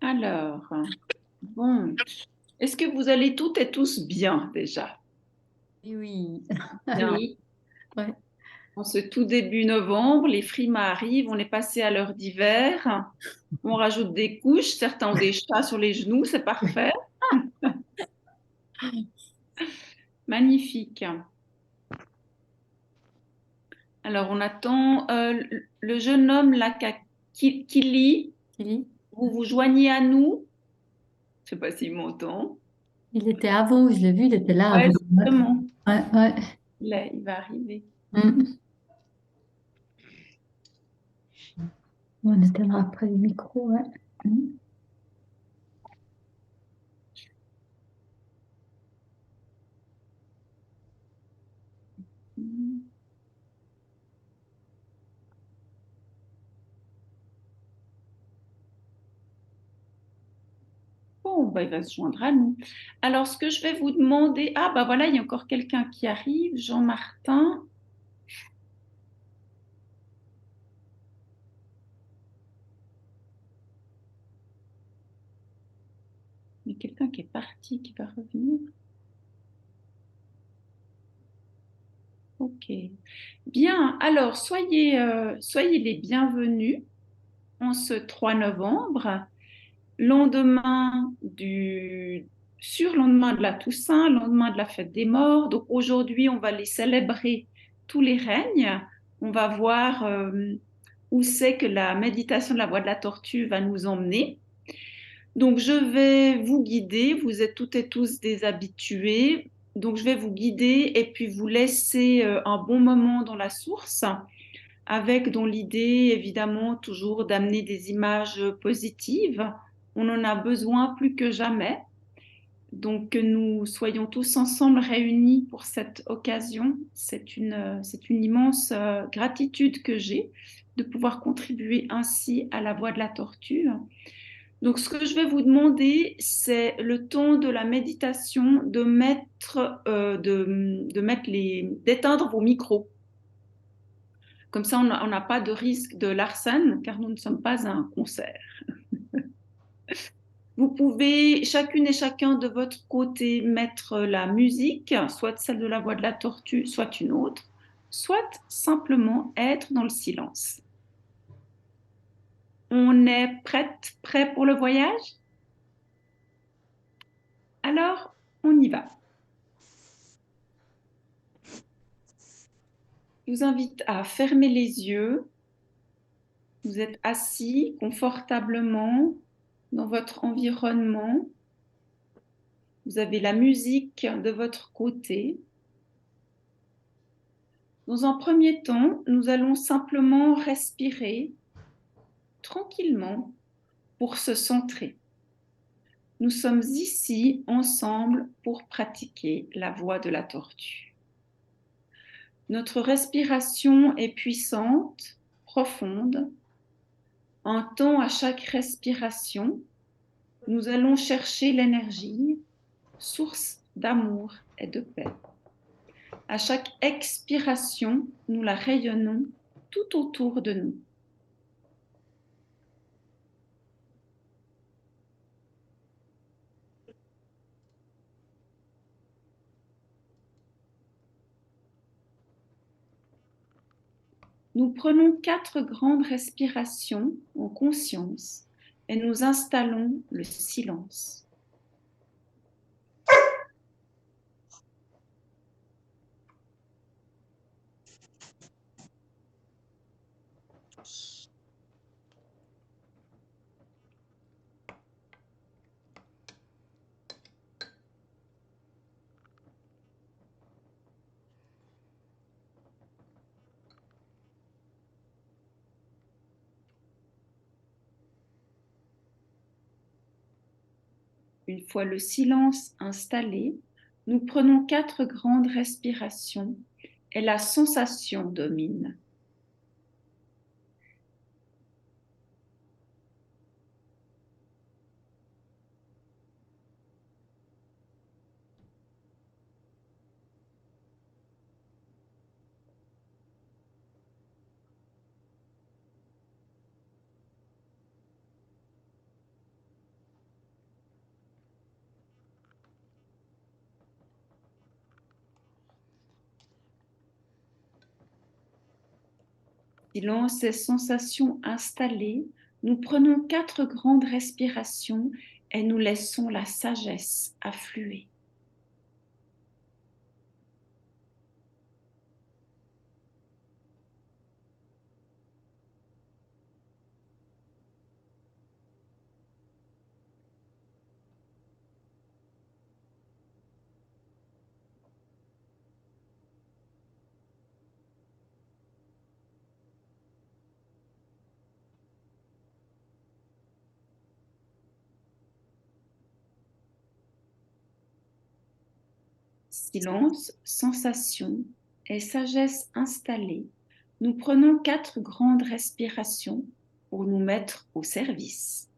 Alors, bon, est-ce que vous allez toutes et tous bien déjà? Oui, oui. Bien. Oui, ouais. En ce tout début novembre, les frimas arrivent, on est passé à l'heure d'hiver, on rajoute des couches, certains ont des chats sur les genoux, c'est parfait, magnifique. Alors, on attend le jeune homme là qui lit, Il vous vous joignez à nous, je ne sais pas s'il m'entend. il était avant, je l'ai vu, il était là Ouais, avant. Ouais, justement, ouais. Ouais. là, il va arriver. Mm. On était là après le micro, ouais. Mm. Bon, bah, il va se joindre à nous. Alors, ce que je vais vous demander, ah bah voilà, il y a encore quelqu'un qui arrive, Jean-Martin. Il y a quelqu'un qui est parti, qui va revenir. Ok. Bien, alors soyez les bienvenus en ce 3 novembre, lendemain surlendemain de la Toussaint, lendemain de la fête des morts. Donc aujourd'hui, on va les célébrer tous les règnes. On va voir où c'est que la méditation de la voie de la tortue va nous emmener. Donc, je vais vous guider. Vous êtes toutes et tous des habitués. Donc, je vais vous guider et puis vous laisser un bon moment dans la source, avec dans l'idée, évidemment, toujours d'amener des images positives. On en a besoin plus que jamais. Donc, que nous soyons tous ensemble réunis pour cette occasion, c'est une immense gratitude que j'ai de pouvoir contribuer ainsi à la voie de la tortue. Donc, ce que je vais vous demander, c'est le temps de la méditation d'éteindre vos micros. Comme ça, on n'a pas de risque de larcène, car nous ne sommes pas à un concert. Vous pouvez chacune et chacun de votre côté mettre la musique, soit celle de la voix de la tortue, soit une autre, soit simplement être dans le silence. On est prêt pour le voyage? Alors, on y va. Je vous invite à fermer les yeux. Vous êtes assis confortablement dans votre environnement. Vous avez la musique de votre côté. Dans un premier temps, nous allons simplement respirer tranquillement pour se centrer. Nous sommes ici ensemble pour pratiquer la voie de la tortue. Notre respiration est puissante, profonde. Un temps à chaque respiration, nous allons chercher l'énergie, source d'amour et de paix. À chaque expiration, nous la rayonnons tout autour de nous. Nous prenons 4 grandes respirations en conscience et nous installons le silence. Une fois le silence installé, nous prenons 4 grandes respirations et la sensation domine. Silence et sensations installées, nous prenons 4 grandes respirations et nous laissons la sagesse affluer. Silence, sensation et sagesse installée, nous prenons 4 grandes respirations pour nous mettre au service.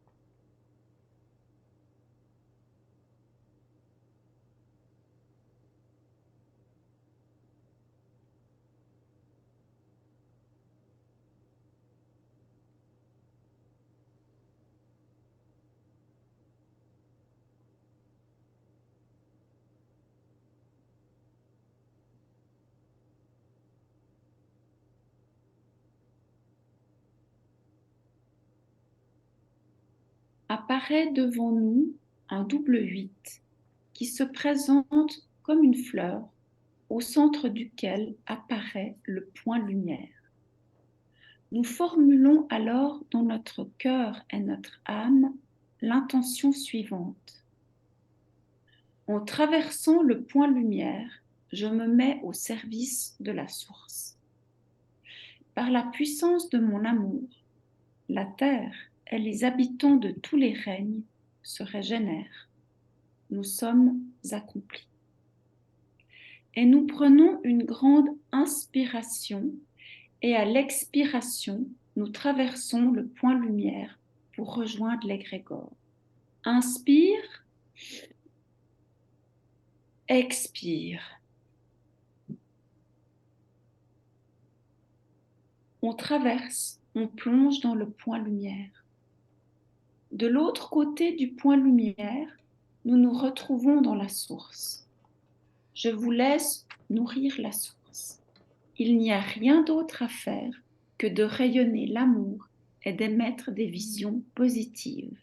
Apparaît devant nous un double 8 qui se présente comme une fleur au centre duquel apparaît le point lumière. Nous formulons alors dans notre cœur et notre âme l'intention suivante. En traversant le point lumière, je me mets au service de la source. Par la puissance de mon amour, la terre et les habitants de tous les règnes se régénèrent. Nous sommes accomplis. Et nous prenons une grande inspiration et à l'expiration, nous traversons le point lumière pour rejoindre l'égrégore. Inspire, expire. On traverse, on plonge dans le point lumière. De l'autre côté du point lumière, nous nous retrouvons dans la source. Je vous laisse nourrir la source. Il n'y a rien d'autre à faire que de rayonner l'amour et d'émettre des visions positives.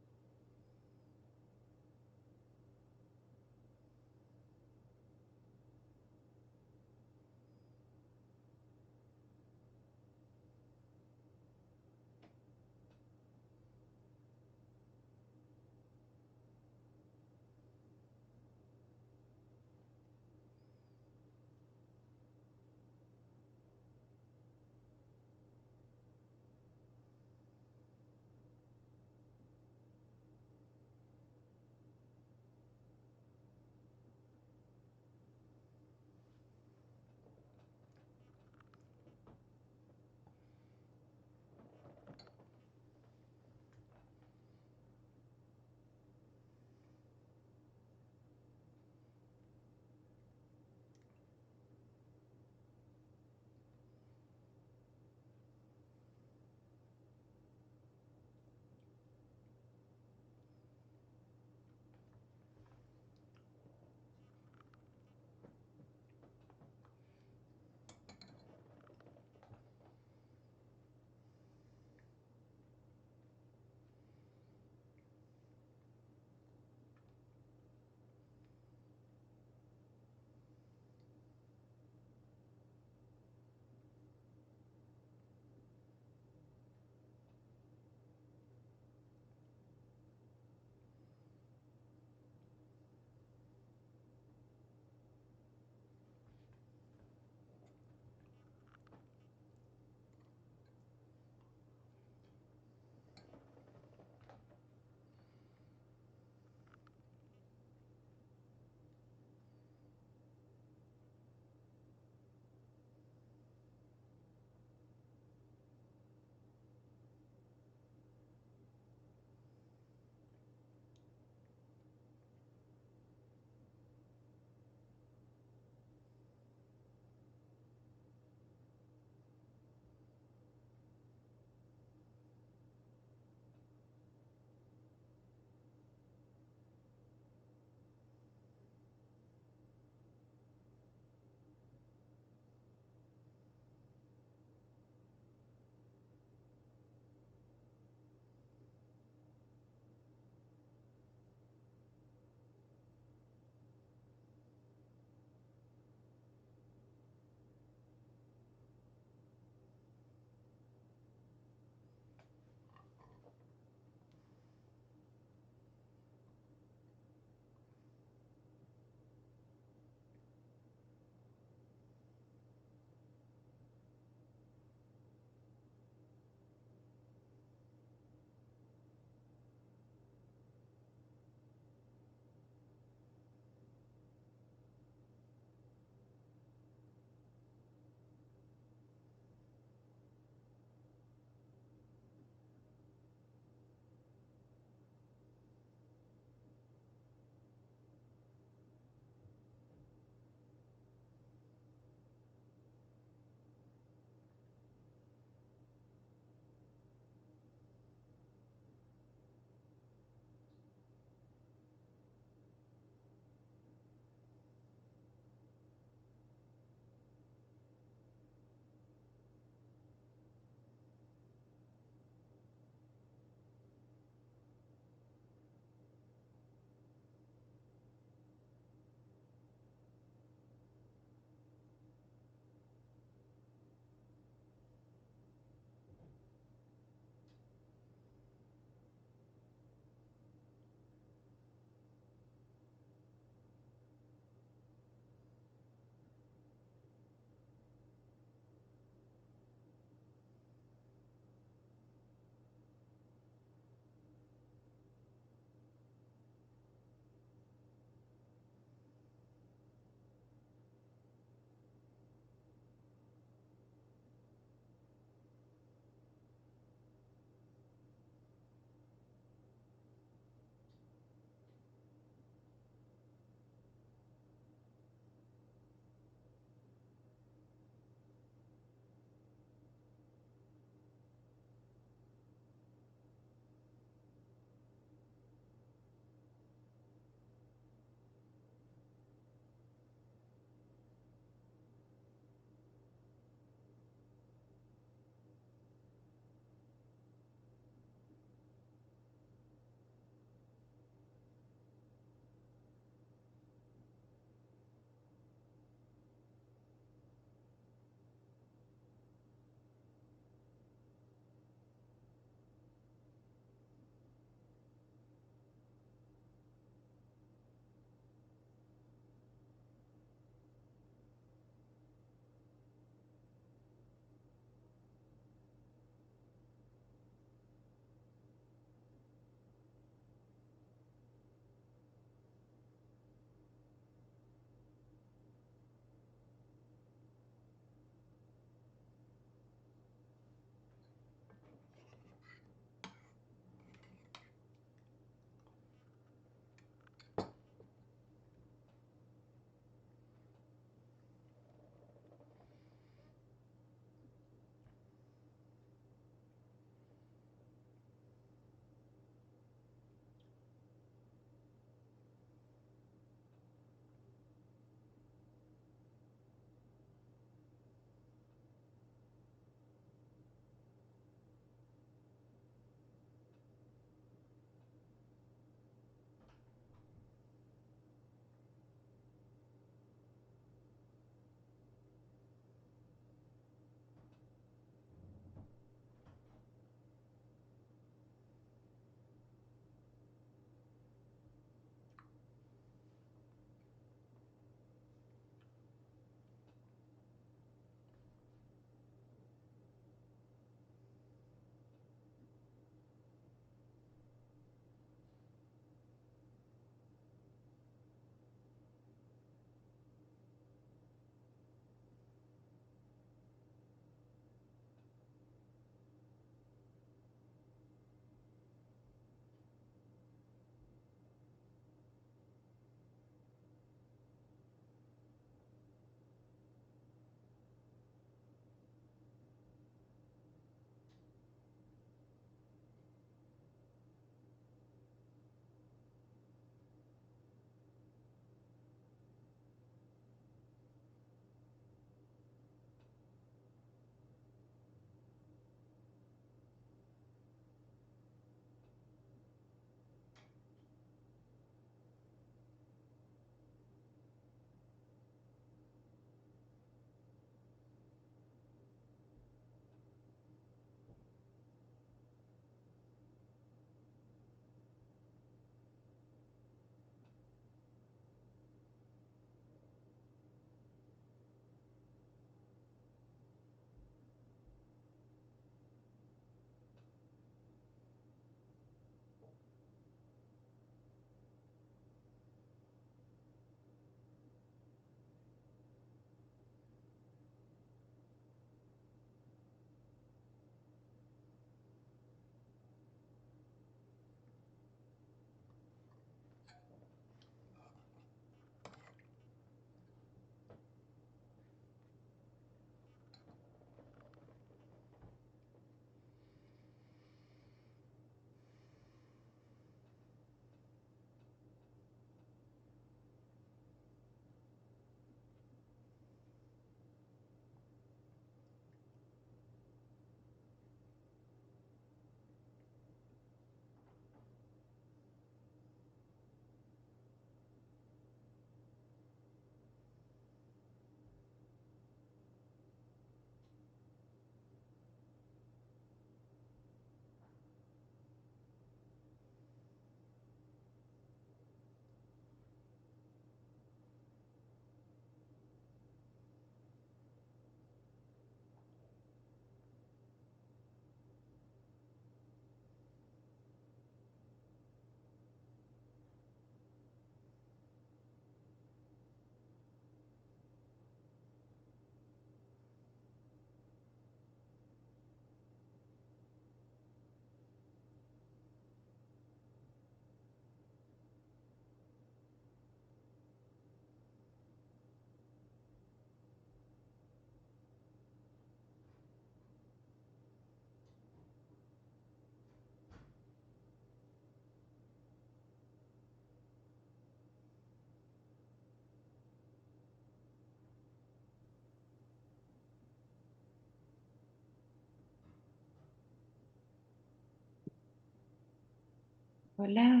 Voilà,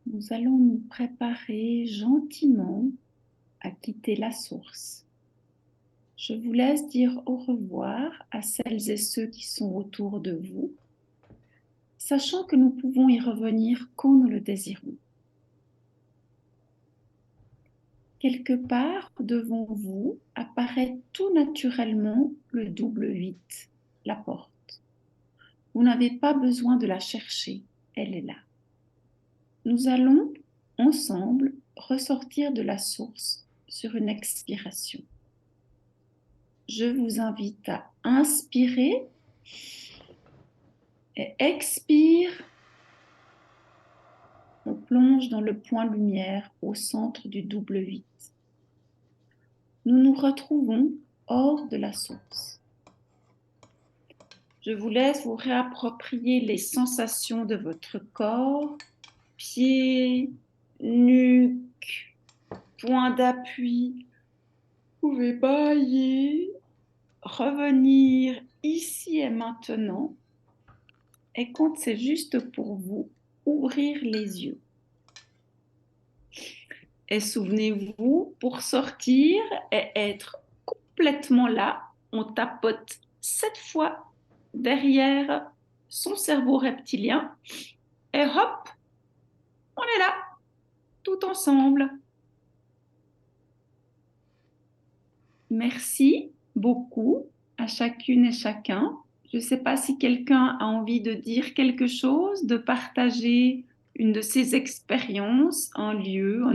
nous allons nous préparer gentiment à quitter la source. Je vous laisse dire au revoir à celles et ceux qui sont autour de vous, sachant que nous pouvons y revenir quand nous le désirons. Quelque part devant vous apparaît tout naturellement le double 8, la porte. Vous n'avez pas besoin de la chercher, elle est là. Nous allons ensemble ressortir de la source sur une expiration. Je vous invite à inspirer et expire. On plonge dans le point lumière au centre du double 8. Nous nous retrouvons hors de la source. Je vous laisse vous réapproprier les sensations de votre corps, pieds, nuque, point d'appui. Vous pouvez bailler, revenir ici et maintenant. Et quand c'est juste pour vous, ouvrir les yeux. Et souvenez-vous, pour sortir et être complètement là, on tapote 7 fois derrière son cerveau reptilien et hop, on est là, tout ensemble. Merci beaucoup à chacune et chacun. Je ne sais pas si quelqu'un a envie de dire quelque chose, de partager une de ses expériences, un lieu,